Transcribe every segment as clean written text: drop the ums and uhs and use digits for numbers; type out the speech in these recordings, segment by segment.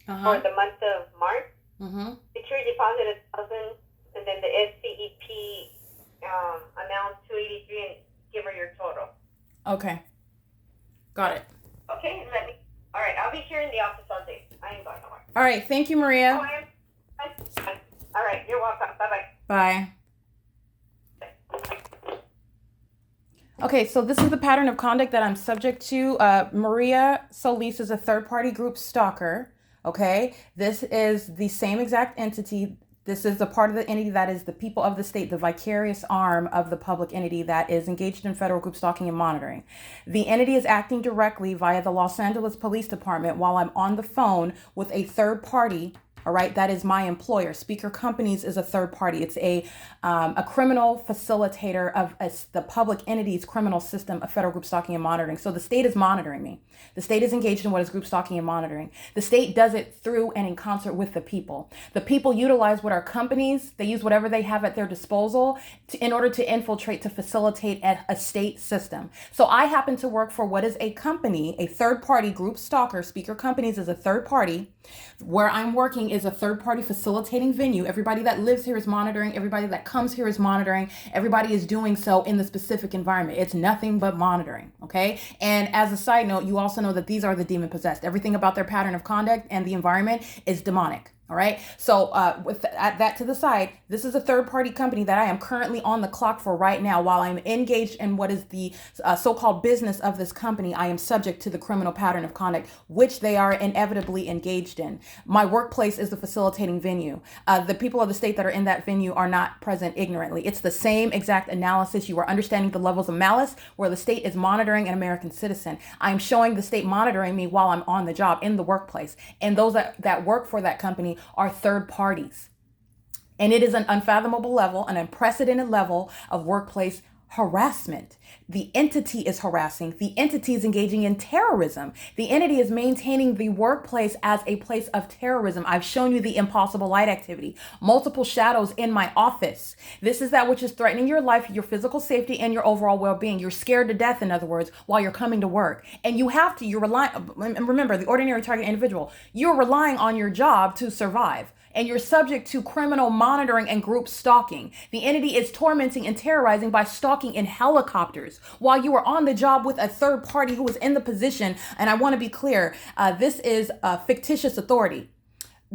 for Uh-huh. the month of March. Mm-hmm. Security deposit 1,000, and then the SCEP amount 283, and give her your total. Okay. Got it. Okay, and let me. All right, I'll be here in the office all day. I ain't going nowhere. All right. Thank you, Oh, Maria. I am. All right, you're welcome. Bye bye. Bye. Okay, so this is the pattern of conduct that I'm subject to. Maria Solis is a third-party group stalker. Okay, this is the same exact entity. This is the part of the entity that is the people of the state, the vicarious arm of the public entity that is engaged in federal group stalking and monitoring. The entity is acting directly via the Los Angeles Police Department while I'm on the phone with a third party. All right, that is my employer. Speaker Companies is a third party. It's a criminal facilitator of the public entity's criminal system of federal group stalking and monitoring. So the state is monitoring me. The state is engaged in what is group stalking and monitoring. The state does it through and in concert with the people. The people utilize what are companies. They use whatever they have at their disposal in order to infiltrate, to facilitate a state system. So I happen to work for what is a company, a third party group stalker. Speaker Companies is a third party. Where I'm working is a third party facilitating venue. Everybody that lives here is monitoring. Everybody that comes here is monitoring. Everybody is doing so in the specific environment. It's nothing but monitoring. Okay. And as a side note, you also know that these are the demon possessed. Everything about their pattern of conduct and the environment is demonic. All right. So with that to the side, this is a third party company that I am currently on the clock for right now. While I'm engaged in what is the so-called business of this company, I am subject to the criminal pattern of conduct, which they are inevitably engaged in. My workplace is the facilitating venue. The people of the state that are in that venue are not present ignorantly. It's the same exact analysis. You are understanding the levels of malice where the state is monitoring an American citizen. I'm showing the state monitoring me while I'm on the job in the workplace. And those that work for that company are third parties. And it is an unfathomable level, an unprecedented level of workplace harassment. The entity is harassing. The entity is engaging in terrorism. The entity is maintaining the workplace as a place of terrorism. I've shown you the impossible light activity, multiple shadows in my office. This is that which is threatening your life, your physical safety, and your overall well-being. You're scared to death, in other words, while you're coming to work. And you're relying, and remember, the ordinary target individual, you're relying on your job to survive. And you're subject to criminal monitoring and group stalking. The entity is tormenting and terrorizing by stalking in helicopters while you are on the job with a third party who is in the position. And I want to be clear, this is a fictitious authority.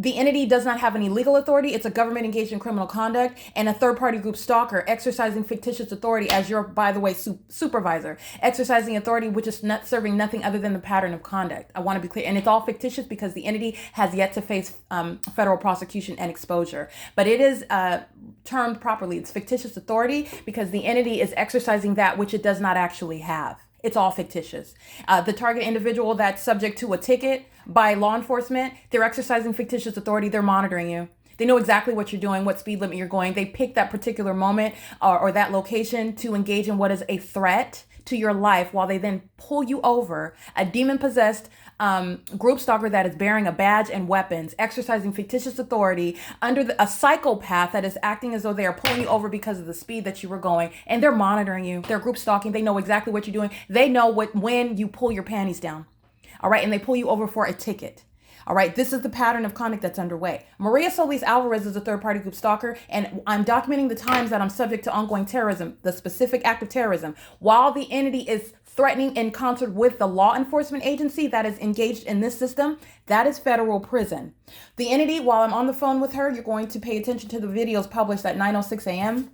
The entity does not have any legal authority. It's a government engaged in criminal conduct and a third-party group stalker exercising fictitious authority as your, by the way, supervisor, exercising authority which is not serving nothing other than the pattern of conduct. I want to be clear. And it's all fictitious because the entity has yet to face federal prosecution and exposure. But it is termed properly. It's fictitious authority because the entity is exercising that which it does not actually have. It's all fictitious. The target individual that's subject to a ticket by law enforcement, they're exercising fictitious authority. They're monitoring you. They know exactly what you're doing, what speed limit you're going. They pick that particular moment or that location to engage in what is a threat to your life while they then pull you over, a demon-possessed group stalker that is bearing a badge and weapons, exercising fictitious authority under a psychopath that is acting as though they are pulling you over because of the speed that you were going, and they're monitoring you. They're group stalking. They know exactly what you're doing. They know when you pull your panties down. All right, and they pull you over for a ticket. All right, this is the pattern of conduct that's underway. Maria Solis Alvarez is a third-party group stalker, and I'm documenting the times that I'm subject to ongoing terrorism, the specific act of terrorism, while the entity is threatening in concert with the law enforcement agency that is engaged in this system. That is federal prison. The entity, while I'm on the phone with her, you're going to pay attention to the videos published at 9:06 a.m.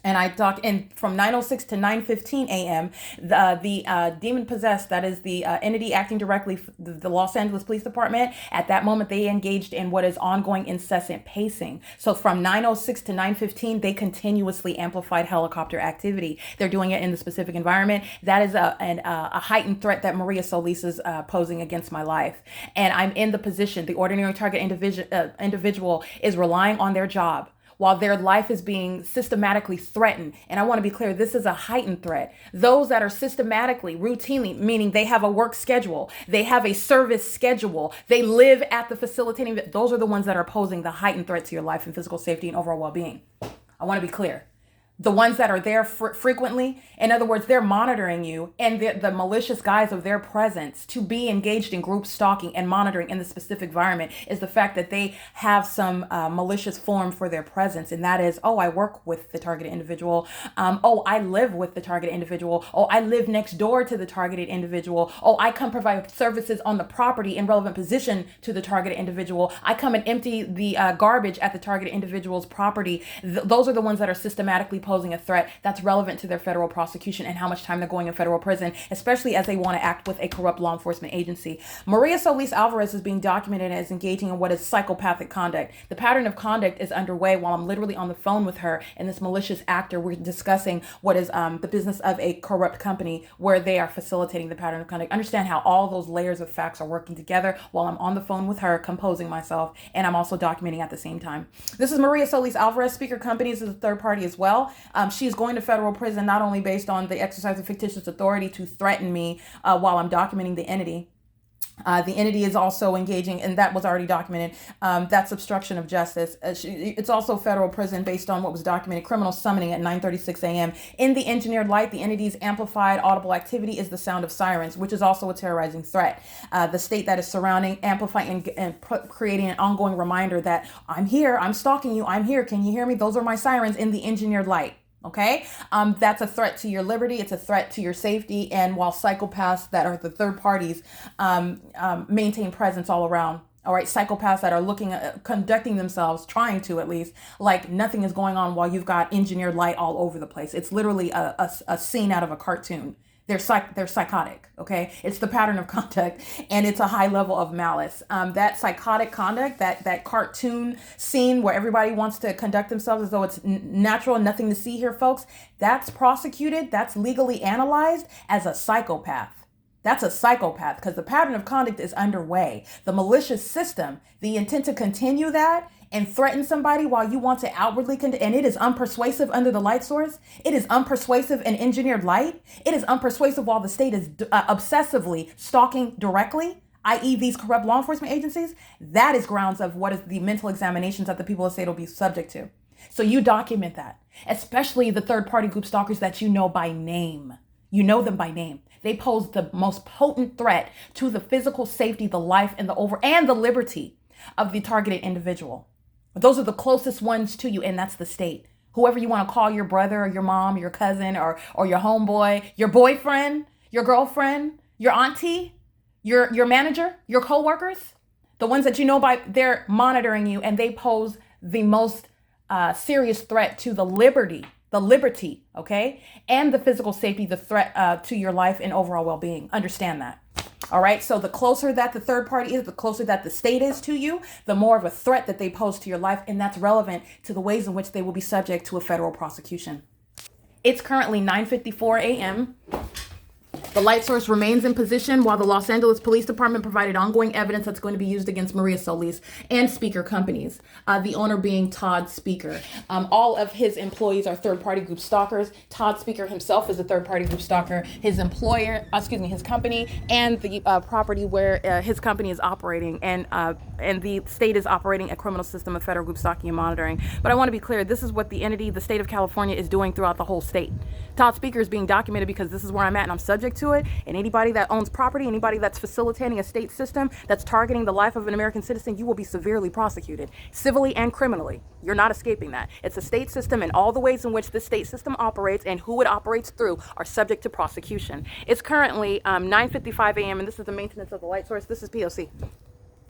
And I talk in from 9:06 to 9:15 a.m. The demon possessed, that is the entity acting directly for the Los Angeles Police Department. At that moment, they engaged in what is ongoing incessant pacing. So from 9:06 to 9:15, they continuously amplified helicopter activity. They're doing it in the specific environment. That is a heightened threat that Maria Solis is posing against my life. And I'm in the position. The ordinary target individual is relying on their job while their life is being systematically threatened. And I want to be clear, this is a heightened threat. Those that are systematically, routinely, meaning they have a work schedule, they have a service schedule, they live at the facilitating, those are the ones that are posing the heightened threat to your life and physical safety and overall well-being. I want to be clear. The ones that are there frequently. In other words, they're monitoring you, and the malicious guise of their presence to be engaged in group stalking and monitoring in the specific environment is the fact that they have some malicious form for their presence. And that is, oh, I work with the targeted individual. Oh, I live with the targeted individual. Oh, I live next door to the targeted individual. Oh, I come provide services on the property in relevant position to the targeted individual. I come and empty the garbage at the targeted individual's property. Those are the ones that are systematically posing a threat that's relevant to their federal prosecution and how much time they're going in federal prison, especially as they want to act with a corrupt law enforcement agency. Maria Solis Alvarez is being documented as engaging in what is psychopathic conduct. The pattern of conduct is underway while I'm literally on the phone with her and this malicious actor. We're discussing what is the business of a corrupt company where they are facilitating the pattern of conduct. Understand how all those layers of facts are working together while I'm on the phone with her, composing myself, and I'm also documenting at the same time. This is Maria Solis Alvarez. Speaker Companies is a third party as well. She is going to federal prison not only based on the exercise of fictitious authority to threaten me while I'm documenting the entity. The entity is also engaging, and that was already documented. That's obstruction of justice. It's also federal prison based on what was documented. Criminal summoning at 9:36 a.m. In the engineered light, the entity's amplified audible activity is the sound of sirens, which is also a terrorizing threat. The state that is surrounding, amplifying, and creating an ongoing reminder that I'm here, I'm stalking you, I'm here, can you hear me? Those are my sirens in the engineered light. Okay, that's a threat to your liberty. It's a threat to your safety. And while psychopaths that are the third parties maintain presence all around. All right, psychopaths that are looking at conducting themselves, trying to at least, like nothing is going on while you've got engineered light all over the place. It's literally a scene out of a cartoon. They're psychotic, okay? It's the pattern of conduct, and it's a high level of malice. That psychotic conduct, that cartoon scene where everybody wants to conduct themselves as though it's natural and nothing to see here, folks, that's prosecuted, that's legally analyzed as a psychopath. That's a psychopath because the pattern of conduct is underway. The malicious system, the intent to continue that and threaten somebody while you want to outwardly and it is unpersuasive under the light source. It is unpersuasive in engineered light. It is unpersuasive while the state is obsessively stalking directly, i.e. these corrupt law enforcement agencies. That is grounds of what is the mental examinations that the people of the state will be subject to. So you document that, especially the third party group stalkers that you know by name. You know them by name. They pose the most potent threat to the physical safety, the life, and the liberty of the targeted individual. Those are the closest ones to you, and that's the state. Whoever you want to call your brother or your mom, your cousin or your homeboy, your boyfriend, your girlfriend, your auntie, your manager, your coworkers, the ones that you know by, they're monitoring you, and they pose the most serious threat to the liberty, okay, and the physical safety, the threat to your life and overall well-being. Understand that. All right. So the closer that the third party is, the closer that the state is to you, the more of a threat that they pose to your life. And that's relevant to the ways in which they will be subject to a federal prosecution. It's currently 9:54 a.m. The light source remains in position while the Los Angeles Police Department provided ongoing evidence that's going to be used against Maria Solis and Speaker Companies, the owner being Todd Speaker. All of his employees are third-party group stalkers. Todd Speaker himself is a third-party group stalker. His his company, and the property where his company is operating, and the state is operating a criminal system of federal group stalking and monitoring. But I want to be clear, this is what the entity, the state of California, is doing throughout the whole state. Todd Speaker is being documented because this is where I'm at and I'm subject to it. And anybody that owns property, anybody that's facilitating a state system that's targeting the life of an American citizen, you will be severely prosecuted, civilly and criminally. You're not escaping that. It's a state system, and all the ways in which the state system operates and who it operates through are subject to prosecution. It's currently 9:55 a.m. and this is the maintenance of the light source. This is P.O.C.